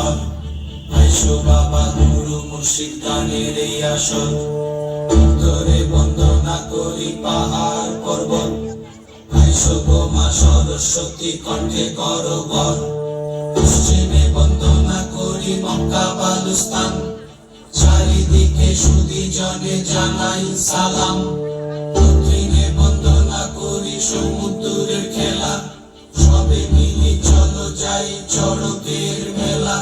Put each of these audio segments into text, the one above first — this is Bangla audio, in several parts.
আসর আইসো বাবা গুরু মুর্শিদ গানের এই আসর ধরে বন্দনা করি পাহাড় পর্বত আইসো গো মা সরস্বতী কণ্ঠে করো বর পশ্চিমে বন্দনা করি মক্কা বালুস্তান চারিদিকে সুধী জনে জানাই সালাম দক্ষিণে বন্দনা করি সমুদ্রের খেলা সবে মিলি চলো যাই চড়কের মেলা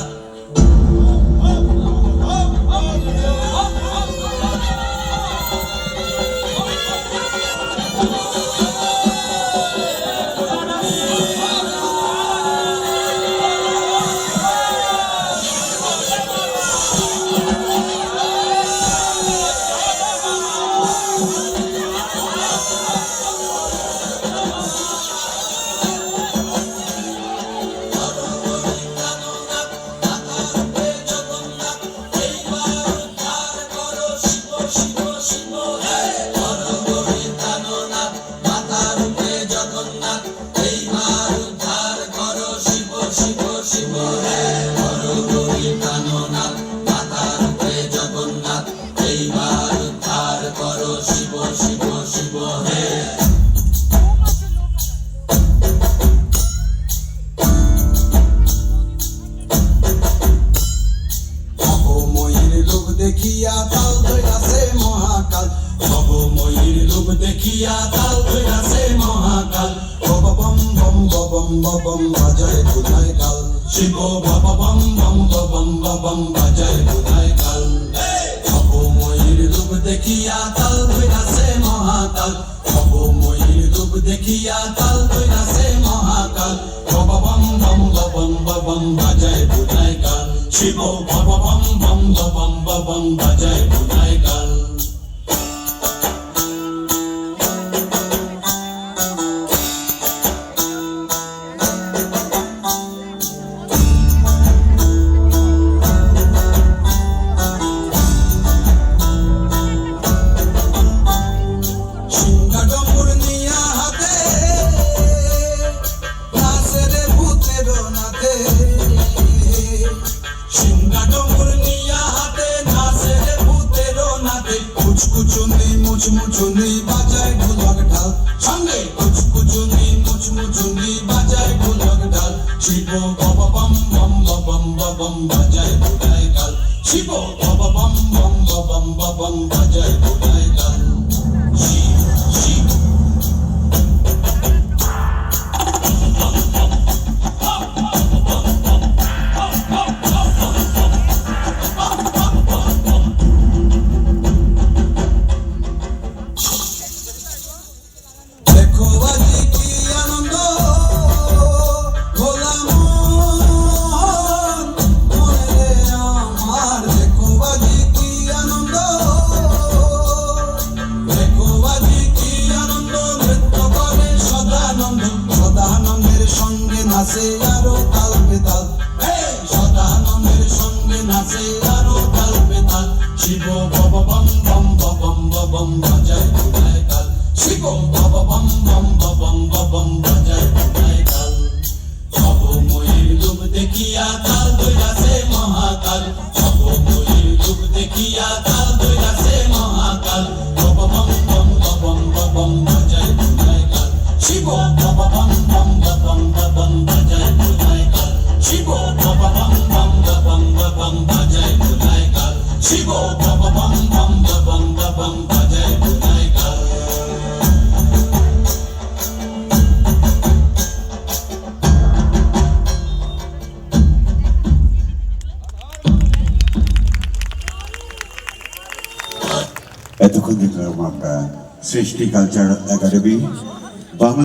দেখিয়া তাল ধইরাছে মহাকাল ভবময়ীর রূপ দেখিয়া তাল ধইরাছে মহাকাল বম বম বম বম বাজায় বুধায় কাল শিব বম বম বম বম বাজায় বুধায় কাল ভবময়ীর রূপ দেখিয়া তাল ধইরাছে মহাকাল ভবময়ীর রূপ দেখিয়া তাল ধইরাছে মহাকাল বম বম বম বম বাজায় বুধায় কাল শিব বম বম বম বম বাজায় বুধায় কাল মুচমুচুনি বাজায় ঢোলক ঢাল সঙ্গে মুচমুচুনি মুচমুচুনি বাজায় ঢোলক ঢাল শিব বাবা বম বম বম বম বাজায় বুধায় কাল শিব বাবা বম বম বম বম বাজায় বুধায় কাল শিব শিব নাচে আরো তাল বেতাল সদানন্দের সঙ্গে নাচে আরো তাল বেতাল শিব বাবা বম বম বম বম বাজায় বুধায় কাল শিব বাবা বম বম বম বম বাজায় বুধায় কাল ভবময়ীর রূপ দেখিয়া তাল ধইরাছে মহাকাল ভবময়ীর রূপ দেখিয়া তাল ধইরাছে মহাকাল বাবা বম বম বম বম বাজায় বুধায় কাল শিব বাবা বম বম বম বম বাজায় বুধায় কাল শিব বাবা বম বম বম বাজায় বুধায় কাল শিব বাবা বম বম বম বাজায় বুধায় কাল এতক্ষণ দেখলাম আমরা সৃষ্টি কালচার একাডেমি বাংলা